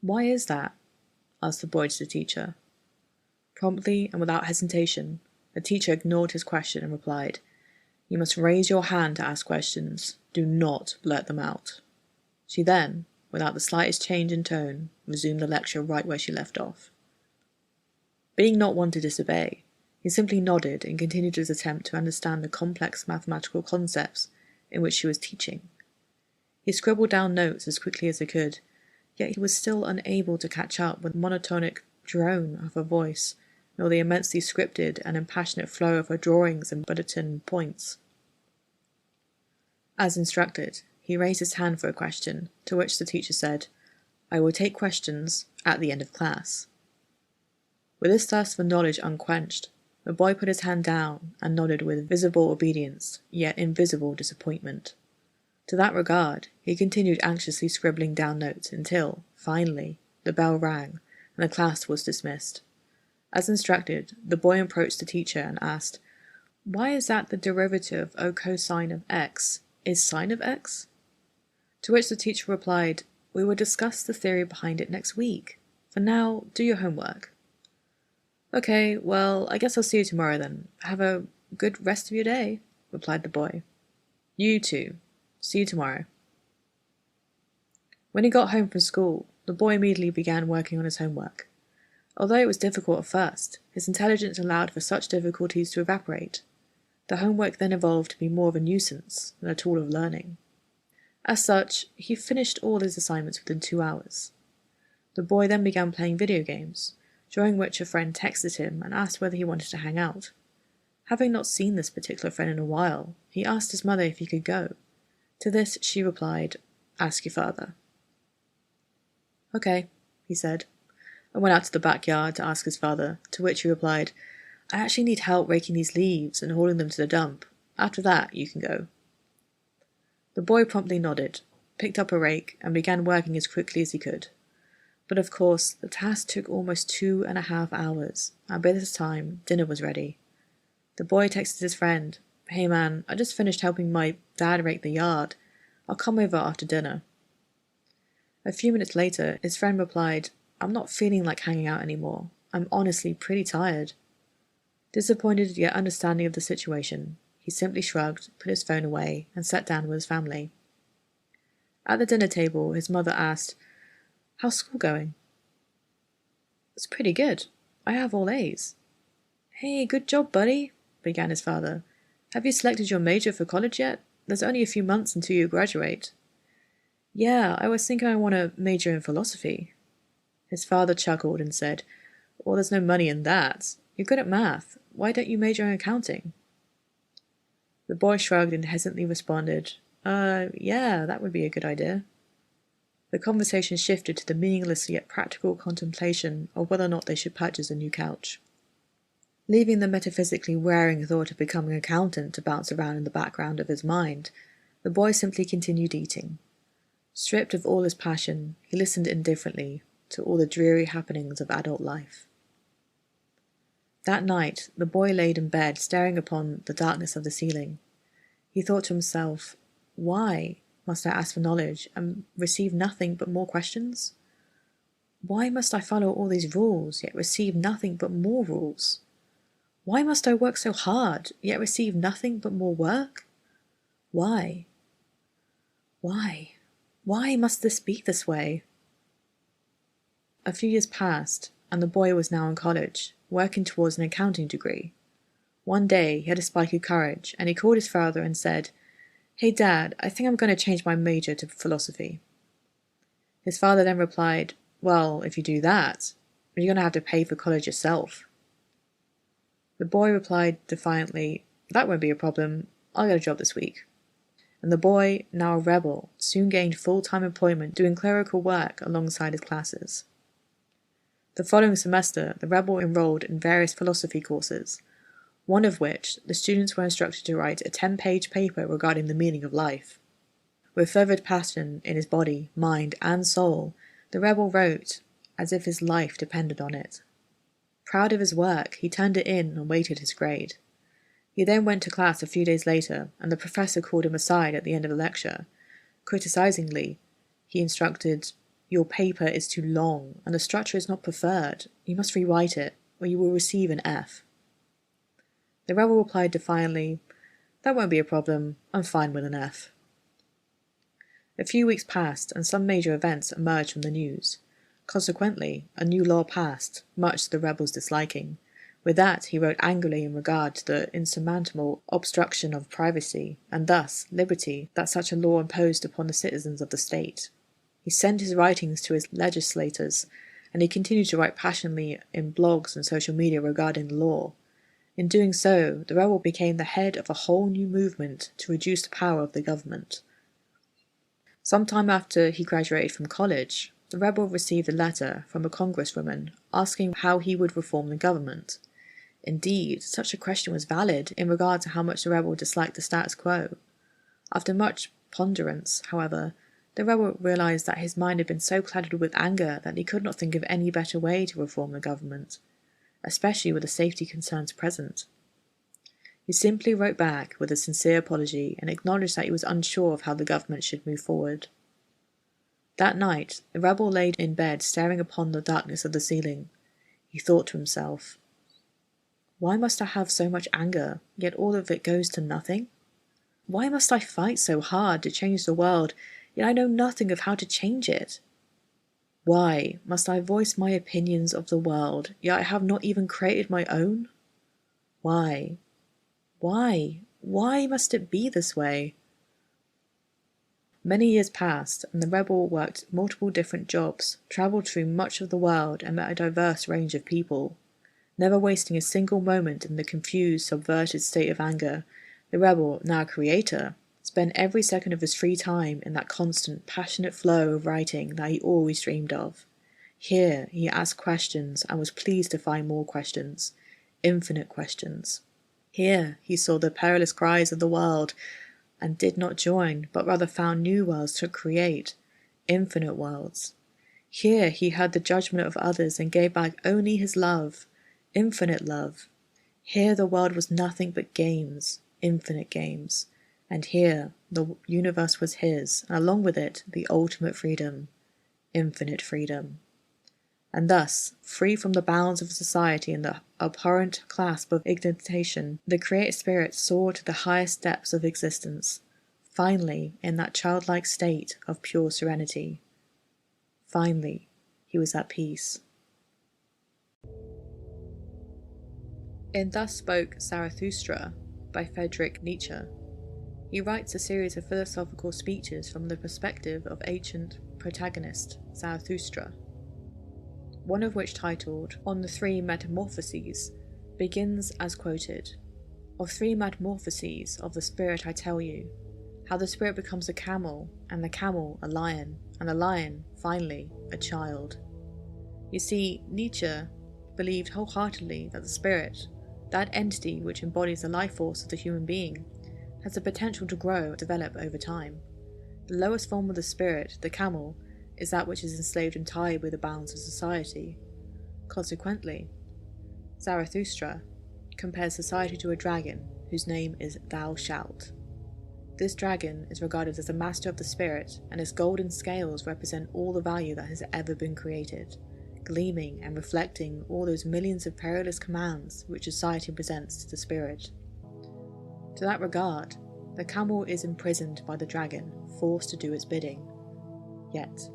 "Why is that?" asked the boy to the teacher. Promptly and without hesitation, the teacher ignored his question and replied, "You must raise your hand to ask questions. Do not blurt them out." She then, without the slightest change in tone, resumed the lecture right where she left off. Being not one to disobey, he simply nodded and continued his attempt to understand the complex mathematical concepts in which she was teaching. He scribbled down notes as quickly as he could, yet he was still unable to catch up with the monotonic drone of her voice, nor the immensely scripted and impassionate flow of her drawings and bulletin points. As instructed, he raised his hand for a question, to which the teacher said, "I will take questions at the end of class." With his thirst for knowledge unquenched, the boy put his hand down and nodded with visible obedience, yet invisible disappointment. To that regard, he continued anxiously scribbling down notes until, finally, the bell rang and the class was dismissed. As instructed, the boy approached the teacher and asked, "Why is that the derivative of cosine of x is sine of x?" To which the teacher replied, "We will discuss the theory behind it next week. For now, do your homework." "Okay, well, I guess I'll see you tomorrow then. Have a good rest of your day," replied the boy. "You too. See you tomorrow." When he got home from school, the boy immediately began working on his homework. Although it was difficult at first, his intelligence allowed for such difficulties to evaporate. The homework then evolved to be more of a nuisance than a tool of learning. As such, he finished all his assignments within 2 hours. The boy then began playing video games, during which a friend texted him and asked whether he wanted to hang out. Having not seen this particular friend in a while, he asked his mother if he could go. To this she replied, "Ask your father." "Okay," he said, and went out to the backyard to ask his father, to which he replied, "I actually need help raking these leaves and hauling them to the dump. After that, you can go." The boy promptly nodded, picked up a rake, and began working as quickly as he could. But of course, the task took almost 2.5 hours, and by this time, dinner was ready. The boy texted his friend, "Hey man, I just finished helping my dad rake the yard. I'll come over after dinner." A few minutes later, his friend replied, "I'm not feeling like hanging out anymore. I'm honestly pretty tired." Disappointed yet understanding of the situation, he simply shrugged, put his phone away, and sat down with his family. At the dinner table, his mother asked, "How's school going?" "It's pretty good. I have all A's." "Hey, good job, buddy," began his father. "Have you selected your major for college yet? There's only a few months until you graduate." "Yeah, I was thinking I want to major in philosophy." His father chuckled and said, "Well, there's no money in that. You're good at math. Why don't you major in accounting?" The boy shrugged and hesitantly responded, Yeah, that would be a good idea." The conversation shifted to the meaningless yet practical contemplation of whether or not they should purchase a new couch. Leaving the metaphysically wearing thought of becoming an accountant to bounce around in the background of his mind, the boy simply continued eating. Stripped of all his passion, he listened indifferently to all the dreary happenings of adult life. That night, the boy laid in bed staring upon the darkness of the ceiling. He thought to himself, "Why must I ask for knowledge and receive nothing but more questions? Why must I follow all these rules, yet receive nothing but more rules? Why must I work so hard, yet receive nothing but more work? Why? Why? Why must this be this way?" A few years passed, and the boy was now in college, working towards an accounting degree. One day he had a spike of courage, and he called his father and said, "Hey Dad, I think I'm going to change my major to philosophy." His father then replied, "Well, if you do that, you're going to have to pay for college yourself." The boy replied defiantly, "That won't be a problem. I'll get a job this week." And the boy, now a rebel, soon gained full-time employment doing clerical work alongside his classes. The following semester, the rebel enrolled in various philosophy courses, one of which the students were instructed to write a 10-page paper regarding the meaning of life. With fervid passion in his body, mind, and soul, the rebel wrote as if his life depended on it. Proud of his work, he turned it in and waited his grade. He then went to class a few days later, and the professor called him aside at the end of the lecture. Criticizingly, he instructed, Your paper is too long, and the structure is not preferred. You must rewrite it, or you will receive an F. The rebel replied defiantly, That won't be a problem. I'm fine with an F. A few weeks passed, and some major events emerged from the news. Consequently, a new law passed, much to the rebel's disliking. With that, he wrote angrily in regard to the insurmountable obstruction of privacy, and thus liberty, that such a law imposed upon the citizens of the state. He sent his writings to his legislators, and he continued to write passionately in blogs and social media regarding the law. In doing so, the rebel became the head of a whole new movement to reduce the power of the government. Some time after he graduated from college, the rebel received a letter from a congresswoman asking how he would reform the government. Indeed, such a question was valid in regard to how much the rebel disliked the status quo. After much ponderance, however, the rebel realized that his mind had been so clouded with anger that he could not think of any better way to reform the government, especially with the safety concerns present. He simply wrote back with a sincere apology and acknowledged that he was unsure of how the government should move forward. That night, the rebel lay in bed staring upon the darkness of the ceiling. He thought to himself, Why must I have so much anger, yet all of it goes to nothing? Why must I fight so hard to change the world, yet I know nothing of how to change it? Why must I voice my opinions of the world, yet I have not even created my own? Why must it be this way? Many years passed, and the rebel worked multiple different jobs, travelled through much of the world, and met a diverse range of people. Never wasting a single moment in the confused, subverted state of anger, the rebel, now creator, spent every second of his free time in that constant, passionate flow of writing that he always dreamed of. Here he asked questions and was pleased to find more questions, infinite questions. Here he saw the perilous cries of the world, and did not join, but rather found new worlds to create, infinite worlds. Here he heard the judgment of others and gave back only his love, infinite love. Here the world was nothing but games, infinite games. And here the universe was his, and along with it the ultimate freedom, infinite freedom. And thus, free from the bounds of society and the abhorrent clasp of indignation, the creative spirit soared to the highest depths of existence, finally in that childlike state of pure serenity. Finally, he was at peace. In Thus Spoke Zarathustra by Friedrich Nietzsche, he writes a series of philosophical speeches from the perspective of ancient protagonist Zarathustra, one of which, titled On the Three Metamorphoses, begins as quoted, Of 3 metamorphoses of the spirit I tell you, how the spirit becomes a camel, and the camel a lion, and the lion, finally, a child. You see, Nietzsche believed wholeheartedly that the spirit, that entity which embodies the life force of the human being, has the potential to grow and develop over time. The lowest form of the spirit, the camel, is that which is enslaved and tied with the bounds of society. Consequently, Zarathustra compares society to a dragon whose name is Thou Shalt. This dragon is regarded as the master of the spirit, and its golden scales represent all the value that has ever been created, gleaming and reflecting all those millions of perilous commands which society presents to the spirit. To that regard, the camel is imprisoned by the dragon, forced to do its bidding. Yet,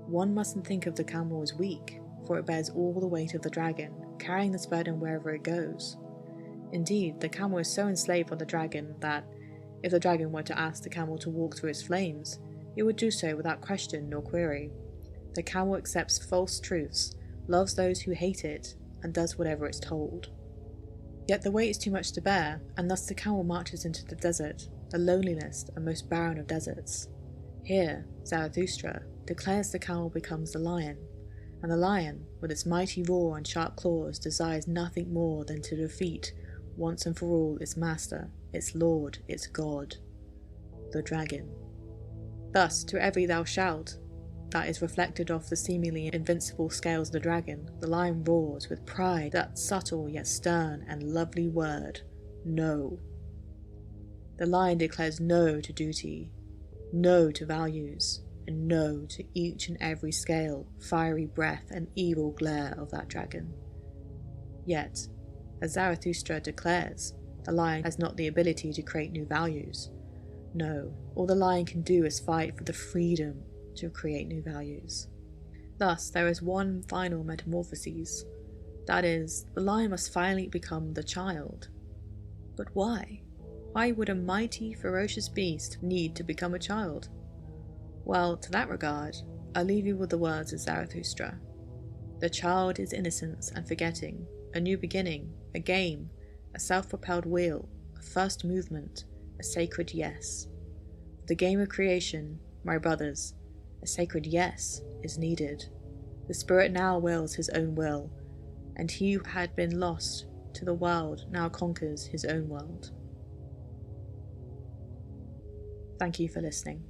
one mustn't think of the camel as weak, for it bears all the weight of the dragon, carrying this burden wherever it goes. Indeed, the camel is so enslaved by the dragon that, if the dragon were to ask the camel to walk through its flames, it would do so without question nor query. The camel accepts false truths, loves those who hate it, and does whatever it's told. Yet the weight is too much to bear, and thus the camel marches into the desert, the loneliest and most barren of deserts. Here, Zarathustra declares the camel becomes the lion, and the lion, with its mighty roar and sharp claws, desires nothing more than to defeat, once and for all, its master, its lord, its god, the dragon. Thus, to every thou shalt that is reflected off the seemingly invincible scales of the dragon, the lion roars with pride that subtle yet stern and lovely word, no. The lion declares no to duty, no to values, and no to each and every scale, fiery breath, and evil glare of that dragon. Yet, as Zarathustra declares, the lion has not the ability to create new values. No, all the lion can do is fight for the freedom to create new values. Thus, there is one final metamorphoses. That is, the lion must finally become the child. But why? Why would a mighty, ferocious beast need to become a child? Well, to that regard, I'll leave you with the words of Zarathustra. The child is innocence and forgetting, a new beginning, a game, a self-propelled wheel, a first movement, a sacred yes. For the game of creation, my brothers, a sacred yes is needed. The spirit now wills his own will, and he who had been lost to the world now conquers his own world. Thank you for listening.